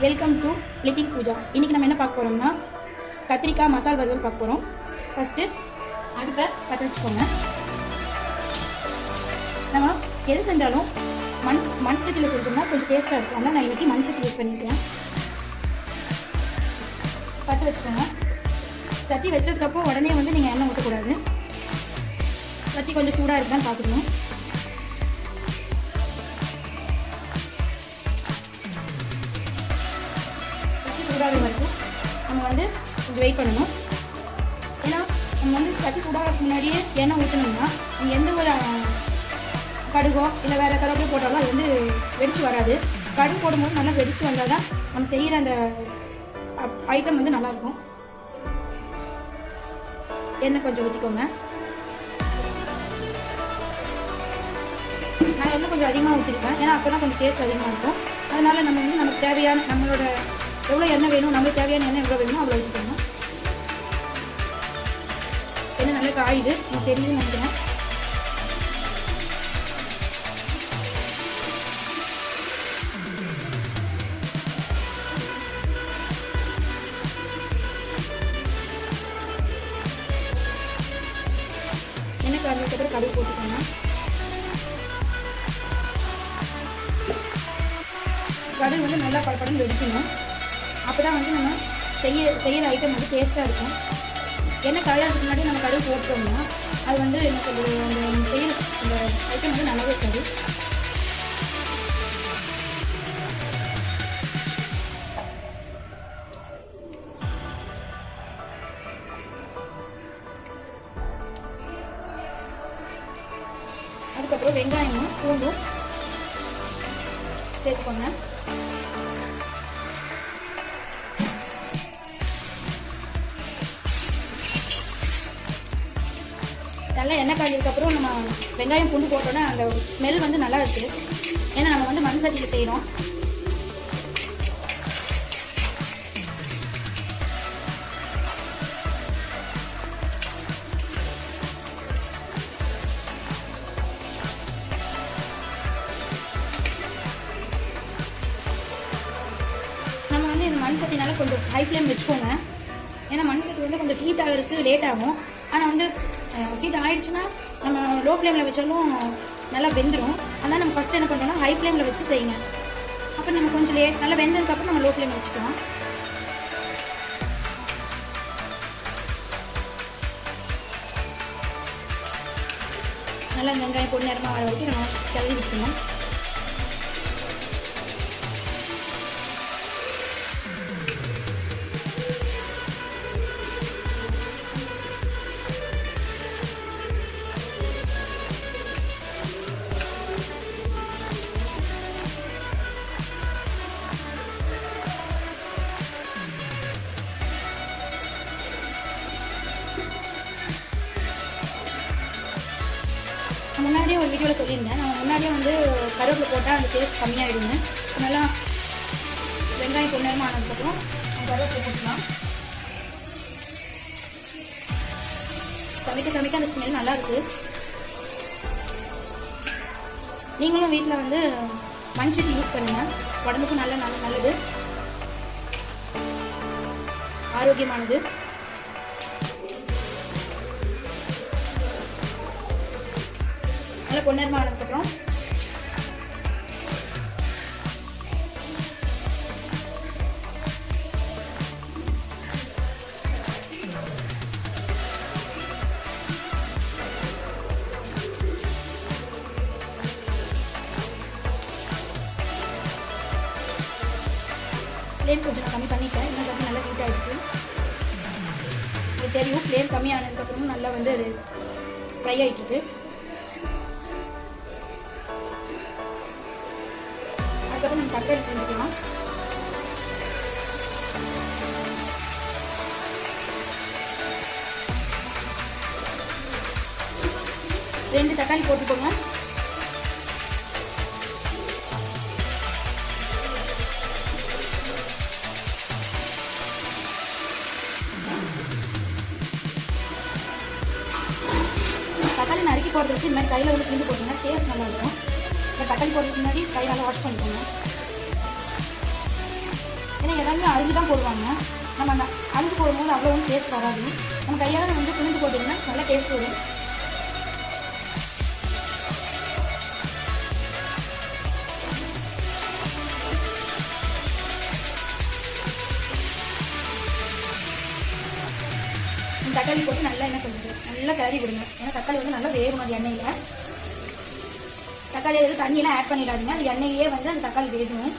Welcome to little Pooja. இன்றைக்கி நம்ம என்ன பார்க்க போகிறோம்னா கத்திரிக்காய் மசால் வறுவல் பார்க்க போகிறோம். ஃபஸ்ட்டு அடுப்பை பற்ற வச்சுக்கோங்க. நம்ம எது செஞ்சாலும் மண் சட்டியில் செஞ்சோம்னா கொஞ்சம் டேஸ்ட்டாக இருக்கும். அதனால் நான் இன்றைக்கி மண் சட்டி யூஸ் பண்ணிக்கிறேன். பற்ற வச்சுக்கோங்க. சட்டி வச்சதுக்கப்புறம் உடனே வந்து நீங்கள் எண்ணெய் ஊற்றக்கூடாது. சட்டி கொஞ்சம் சூடாக இருக்குதான்னு பார்த்துக்கணும். சூடாக வரைக்கும் நம்ம வந்து கொஞ்சம் வெயிட் பண்ணணும். ஏன்னா நம்ம வந்து சட்டி சூடாகிறதுக்கு முன்னாடியே எண்ணெய் ஊற்றணும்னா நம்ம எந்த ஒரு கடுகோ இல்லை வேறு கருவேப்பிலை போட்டாலும் அது வந்து வெடிச்சு வராது. கடுகு போடும்போது நல்லா வெடிச்சு வந்தால் தான் நம்ம செய்கிற அந்த ஐட்டம் வந்து நல்லாயிருக்கும். எண்ணெய் கொஞ்சம் ஊற்றிக்கோங்க. நான் எண்ணெய் கொஞ்சம் அதிகமாக ஊற்றிருக்கேன். ஏன்னா அப்போ தான் கொஞ்சம் டேஸ்ட் அதிகமாக இருக்கும். அதனால் நம்ம வந்து நமக்கு தேவையான நம்மளோட எவ்வளோ எண்ணெய் வேணும், நம்மளுக்கு தேவையான எண்ணெய் எவ்வளோ வேணுமோ அவ்வளோ ஊற்றிக்கணும். எண்ணெய் நல்லா காயுது, எனக்கு தெரியுதுன்னு நினைக்கிறேன். எண்ணெய் காய்ச்சதுக்கப்புறம் கடுகு போட்டுக்கோங்க. கடுகு வந்து நல்லா படப்படம் வெடிக்கணும். அப்போ தான் வந்து நம்ம செய்கிற ஐட்டம் வந்து டேஸ்ட்டாக இருக்கும். எண்ணெய் காயாதுக்கு முன்னாடி நம்ம கடுகு போட்டோம்னா அது வந்து என்ன சொல்கிறது, அந்த செய்கிற அந்த ஐட்டம் வந்து நல்லாவே இருக்காது. அதுக்கப்புறம் வெங்காயமும் பூண்டும் சேர்த்துக்கோங்க. நல்லா எண்ணெய் காய்ச்சதுக்கப்புறம் நம்ம வெங்காயம் பூண்டு போட்டோன்னா அந்த ஸ்மெல் வந்து நல்லா இருக்குது. ஏன்னா நம்ம வந்து மண் சட்டியில் செய்கிறோம். நம்ம வந்து இந்த மண் சட்டினால கொஞ்சம் ஹை ஃப்ளேம் வச்சுக்கோங்க. ஏன்னா மண் சட்டி வந்து கொஞ்சம் ஹீட் ஆகிறதுக்கு லேட் ஆகும். ஆனால் வந்து ஹீட் ஆகிடுச்சுன்னா நம்ம லோ ஃப்ளேமில் வச்சாலும் நல்லா வெந்துடும். அதனால் நம்ம ஃபஸ்ட்டு என்ன பண்ணுறோம்னா ஹை ஃப்ளேமில் வச்சு செய்யுங்க. அப்புறம் நம்ம கொஞ்சம் நல்லா வெந்ததுக்கப்புறம் நம்ம லோ ஃப்ளேமில் வச்சுக்கலாம். நல்லா வெங்காயம் பொண்ணு நேரமாக வர வரைக்கும் நம்ம கிளறி விட்டுக்கணும். முன்னாடியே ஒரு வீடியோவில் சொல்லியிருந்தேன். நான் முன்னாடியே வந்து கருவேப்பிலை போட்டால் அந்த டேஸ்ட் கம்மியாகிடுங்க. நல்லா வெங்காயம் கொஞ்ச நேரமாக ஆனதுக்கப்புறம் கருவேப்பிலை போட்டுக்கலாம். சமைக்க அந்த ஸ்மெல் நல்லா இருக்குது. நீங்களும் வீட்டில் வந்து மண் சட்டி யூஸ் பண்ணுங்கள். உடம்புக்கும் நல்லது, ஆரோக்கியமானது. நல்லா பொன்னேரமாக ஆனதுக்கப்புறம் ஃப்ளேம் கொஞ்சம் நான் கம்மி பண்ணிட்டேன். இன்னும் கொஞ்சம் நல்லா ஹீட் ஆகிடுச்சு. உங்களுக்கு தெரியும், ஃப்ளேம் கம்மி ஆனதுக்கப்புறமும் நல்லா வந்து அது ஃப்ரை ஆகிட்டுருக்கு. அதுக்கப்புறம் நம்ம தக்காளி செஞ்சுக்கலாம். ரெண்டு தக்காளி போட்டுக்கோங்க. தக்காளி நறுக்கி போடுறதுக்கு இந்த மாதிரி கையில் வந்து கிண்டி போட்டிங்கன்னா டேஸ்ட் நல்லாயிருக்கும். இப்போ தக்காளி போடுறதுக்கு முன்னாடி கையால் வாஷ் பண்ணிக்கோங்க. எல்லாருமே அரிஞ்சு தான் போடுவாங்க. நம்ம அந்த அரிஞ்சு போடும்போது அவ்வளோ ஒன்றும் டேஸ்ட் வராது. நம்ம கையால் வந்து புரிஞ்சு போட்டிங்கன்னா நல்லா டேஸ்ட் வரும். தக்காளி போட்டு நல்லா என்ன பண்ணுறது, நல்லா கிளறி விடுங்க. ஏன்னா தக்காளி வந்து நல்லா வேகணும் அது எண்ணெயில். தக்காளி எதுவும் தண்ணியெல்லாம் ஆட் பண்ணிடாதீங்க, அது எண்ணெயிலே வந்து அந்த தக்காளி வேகணும்.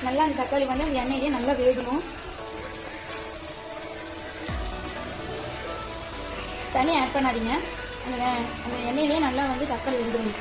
நல்லா அந்த தக்காளி வந்து அந்த எண்ணெயிலே நல்லா வேகணும். தண்ணி ஆட் பண்ணாதீங்க, அந்த எண்ணெயிலே நல்லா வந்து தக்காளி வெந்துடும்.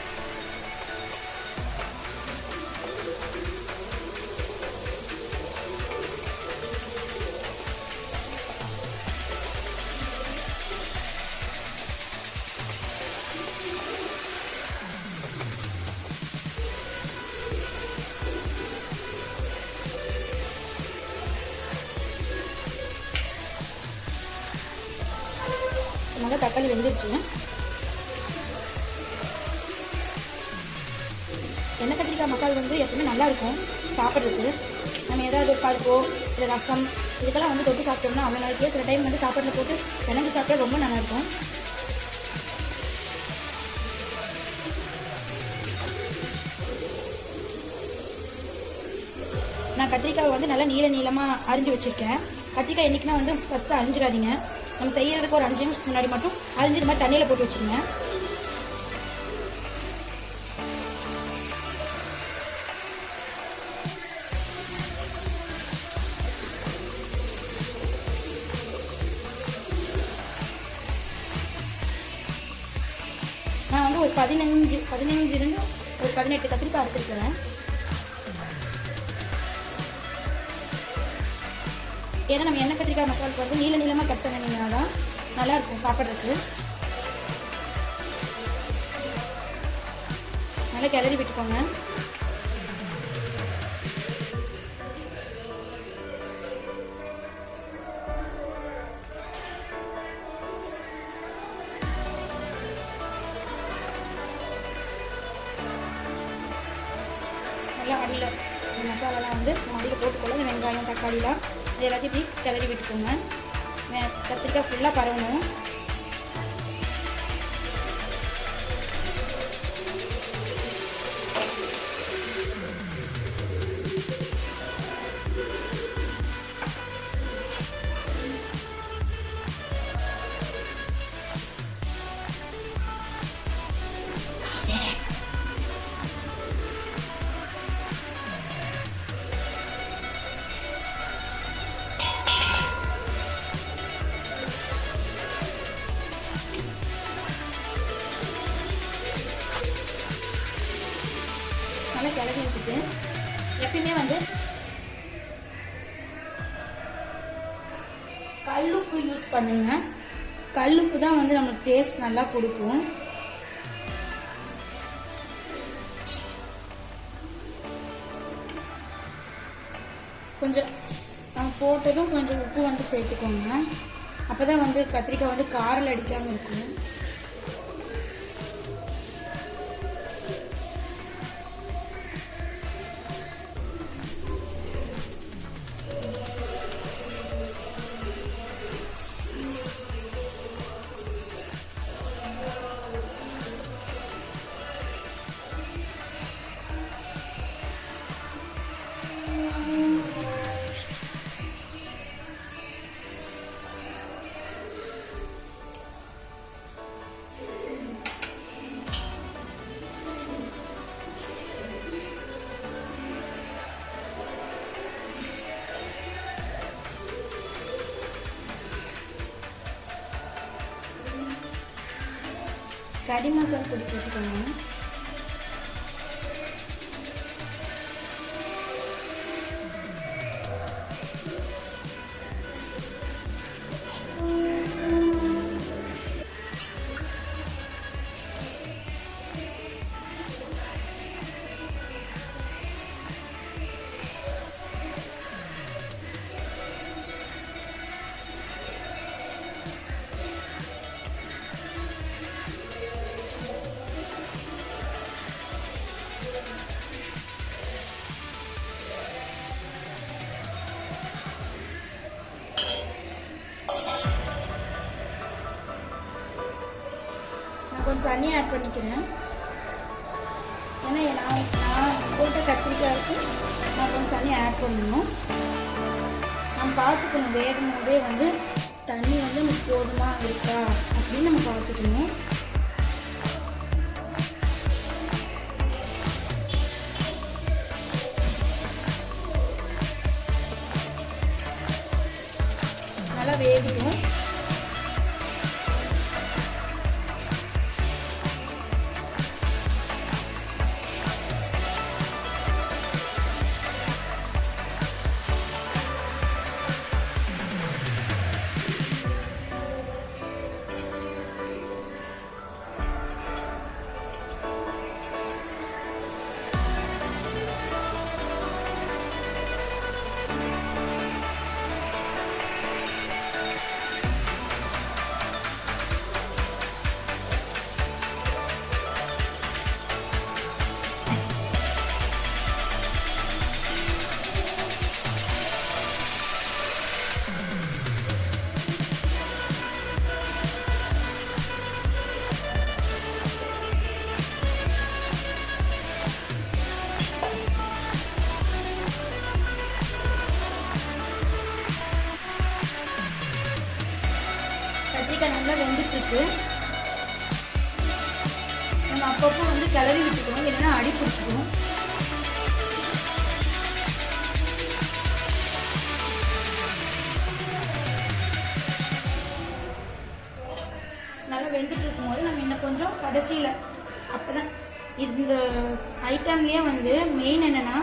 நல்லா தக்காளி வெந்துருச்சு. எண்ணெய் கத்திரிக்காய் மசாலா வந்து எப்பவுமே நல்லாயிருக்கும் சாப்பிட்றதுக்கு. நம்ம ஏதாவது பருப்போ இல்லை ரசம் இதுக்கெல்லாம் வந்து தொட்டு சாப்பிட்டோம்னா அவ்வளோ நாளைக்கே. சில டைம் வந்து சாப்பாட்டில் போட்டு பிணைஞ்சு சாப்பிட்டா ரொம்ப நல்லாயிருக்கும். நான் கத்திரிக்காய் வந்து நல்லா நீளமாக அரிஞ்சு வச்சுருக்கேன். கத்திரிக்காய் என்றைக்குன்னா வந்து ஃபஸ்ட்டு அரிஞ்சிடாதீங்க. நம்ம செய்கிறதுக்கு ஒரு 5 நிமிஷத்துக்கு முன்னாடி மட்டும் அரிஞ்சு இது மாதிரி தண்ணியில் போட்டு வச்சுருங்க. நான் வந்து ஒரு 15 ஒரு 18 கத்திரிக்காய் அறுத்துருக்கிறேன். ஏன்னா நம்ம எண்ணெய் கத்திரிக்காய் மசாலுக்கு வந்து நீளமாக கட் பண்ணிங்கன்னா தான் நல்லாயிருக்கும் சாப்பிட்றதுக்கு. நல்லா கிளறி விட்டுக்கோங்க. நல்லா அடியில் மசாலாலாம் வந்து அடியில் போட்டுக்கொள்ள இந்த வெங்காயம் தக்காளிலாம் இது எல்லாத்தையும் இப்படி கிளறி விட்டுக்கோங்க. கத்திரிக்காய் ஃபுல்லாக பரவணும். நல்லா கிளறி விட்டுட்டு எப்பயுமே வந்து கல்லுப்பு யூஸ் பண்ணுங்க. கல்லுப்பு தான் வந்து நம்மளுக்கு டேஸ்ட் நல்லா கொடுக்கும். கொஞ்சம் போட்டதும் கொஞ்சம் உப்பு வந்து சேர்த்துக்கோங்க. அப்போ தான் வந்து கத்திரிக்காய் வந்து காரில் அடிக்காமல் இருக்கும். கறி மசாலா பொடி போட்டுக்கோங்க. கொஞ்சம் தண்ணி ஆட் பண்ணிக்கிறேன். ஏன்னா நான் போட்ட கத்திரிக்காய்க்கு நான் கொஞ்சம் தண்ணி ஆட் பண்ணணும். நம்ம பார்த்துக்கணும் வேகும் போதே வந்து தண்ணி வந்து நமக்கு போதுமாக இருக்கா அப்படின்னு நம்ம பார்த்துக்கணும். நல்லா வேகட்டும். கத்திரிக்காய் நல்லா வெந்துட்டுருக்கு. நம்ம அப்பப்போ வந்து கிளறி விட்டுக்கணும், இல்லைன்னா அடி பிடிச்சிக்கணும். நல்லா வெந்துட்டு இருக்கும்போது நம்ம இன்னும் கொஞ்சம் கடைசியில் அப்போதான் இந்த ஐட்டம்லேயே வந்து மெயின் என்னென்னா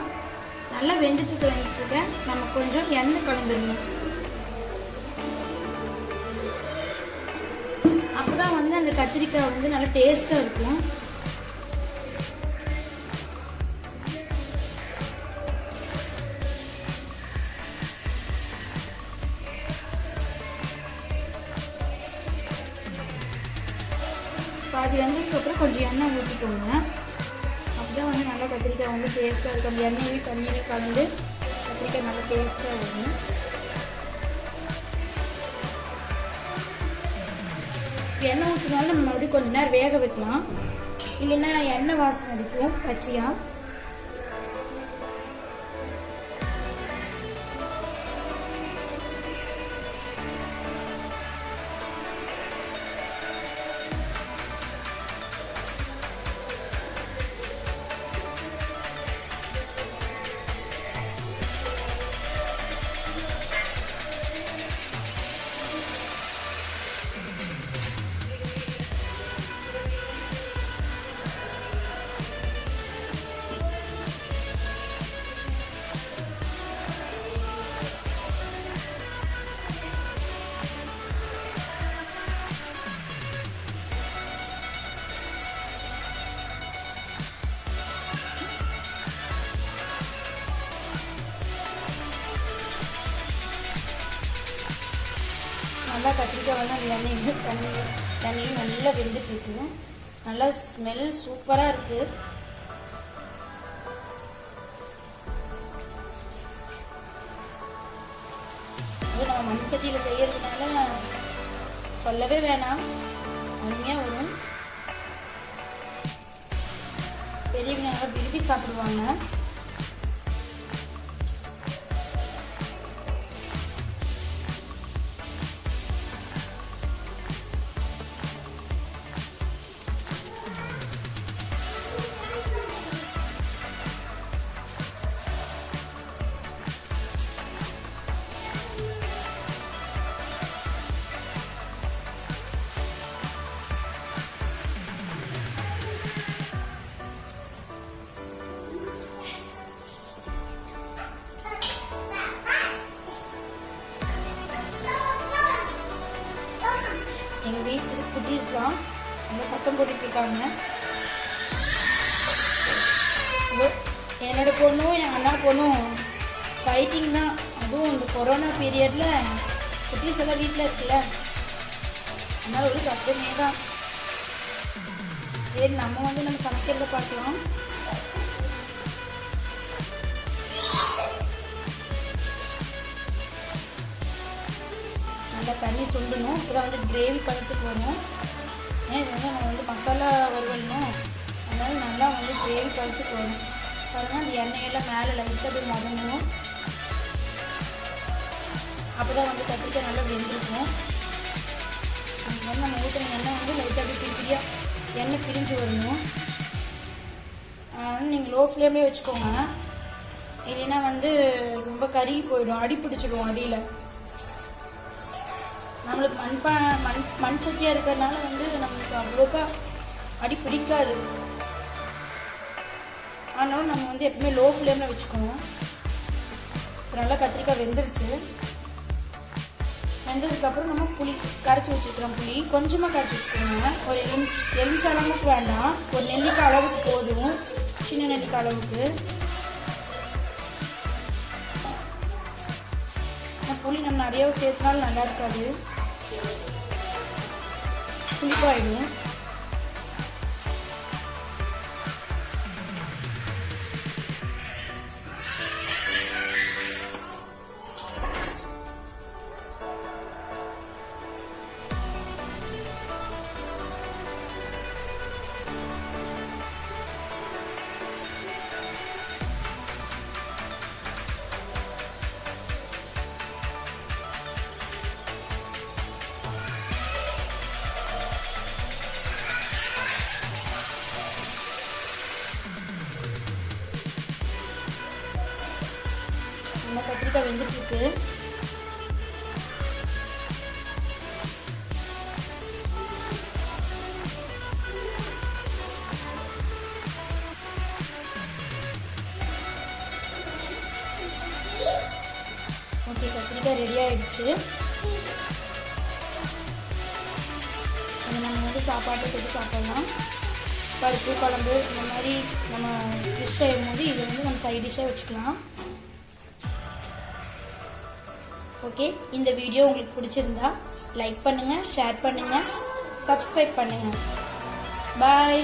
நல்லா வெந்துட்டு நம்ம கொஞ்சம் எண்ணெய் கலந்துடணும். அப்போதான் வந்து அந்த கத்திரிக்காய் வந்து நல்லா டேஸ்ட்டாக இருக்கும். பாதி வெந்ததுக்கப்புறம் கொஞ்சம் எண்ணெய் ஊற்றிக்கோங்க. அப்போதான் வந்து நல்லா கத்திரிக்காய் வந்து டேஸ்ட்டாக இருக்கும். அந்த எண்ணெயும் தண்ணியும் கலந்து கத்திரிக்காய் நல்லா டேஸ்ட்டாக இருக்கும். எண்ணெய் ஊற்றினாலும் நம்ம மறுபடியும் கொஞ்சம் நேரம் வேக வைக்கலாம், இல்லைன்னா எண்ணெய் வாசனை அடிக்கும் பச்சையாக. நல்லா கத்திரிக்காய் வந்து அந்த தண்ணியும் நல்லா வெந்துட்டு இருக்கு. நல்லா ஸ்மெல் சூப்பராக இருக்கு. இது நம்ம மண் சட்டியில் செய்யறதுனால சொல்லவே வேணாம், அருமையாக வரும். பெரியவங்க நல்லா விரும்பி சாப்பிடுவாங்க. எங்கள் வீட்டு குட்டீஸ் தான் நல்லா சத்தம் போட்டுட்ருக்காங்க. என்னோடய பொண்ணும் என் அண்ணா பொண்ணும் ஃபைட்டிங் தான். அதுவும் இந்த கொரோனா பீரியடில் குட்டீஸ் எல்லாம் வீட்டில் இருக்குல்ல, அதனால் ஒரு சத்தமே தான். சரி, நம்ம சமைக்கிறத பார்க்கலாம். நல்லா தண்ணி சுண்டணும், அப்புறம் கிரேவி பதத்துக்கு வரும். ஏன் இது நம்ம மசாலா வறுவலணும், அதனால நல்லா கிரேவி பதத்துக்கு வரும். பாருங்கள், அந்த எண்ணெயெல்லாம் மேலே லைட்டாக போய் மதங்கணும். அப்போ தான் கத்திரிக்காய் நல்லா வெந்திருக்கும். நம்ம ஊற்றுற எண்ணெய் லைட்டாக அப்படி பிரியாக எண்ணெய் பிரிஞ்சு வரணும். நீங்கள் லோ ஃப்ளேம்லேயே வச்சுக்கோங்க, இல்லைன்னா ரொம்ப கருகி போயிடும், அடி பிடிச்சிடும் அடியில். நம்மளுக்கு மண் சட்டியாக இருக்கிறதுனால நம்மளுக்கு அவ்வளோக்கா அடி பிடிக்காது. ஆனாலும் நம்ம எப்பவுமே லோ ஃப்ளேமில் வச்சுக்கணும். நல்லா கத்திரிக்காய் வெந்துருச்சு. வெந்ததுக்கப்புறம் நம்ம புளி கரைச்சி வச்சுக்கிறோம். புளி கொஞ்சமாக கரைச்சி வச்சுக்கோங்க. ஒரு எலுமிச்சை அளவுக்கு வேண்டாம், ஒரு நெல்லிக்காய் அளவுக்கு போதும், சின்ன நெல்லிக்காய் அளவுக்கு. புளி நம்ம நிறைய சேர்த்துனாலும் நல்லா இருக்காது, புளிப்பாயிடும். நம்ம கத்திரிக்காய் வெந்துட்டுருக்கு. ஓகே, கத்திரிக்காய் ரெடி ஆகிடுச்சு. அதை நம்ம சாப்பாட்டை போட்டு சாப்பிடலாம். பருப்பு குழம்பு இந்த மாதிரி நம்ம டிஷ் செய்யும் போது இதை நம்ம சைட் டிஷ்ஷாக வச்சுக்கலாம். ஓகே, இந்த வீடியோ உங்களுக்கு பிடிச்சிருந்தா லைக் பண்ணுங்கள், ஷேர் பண்ணுங்கள், சப்ஸ்கிரைப் பண்ணுங்கள். பாய்.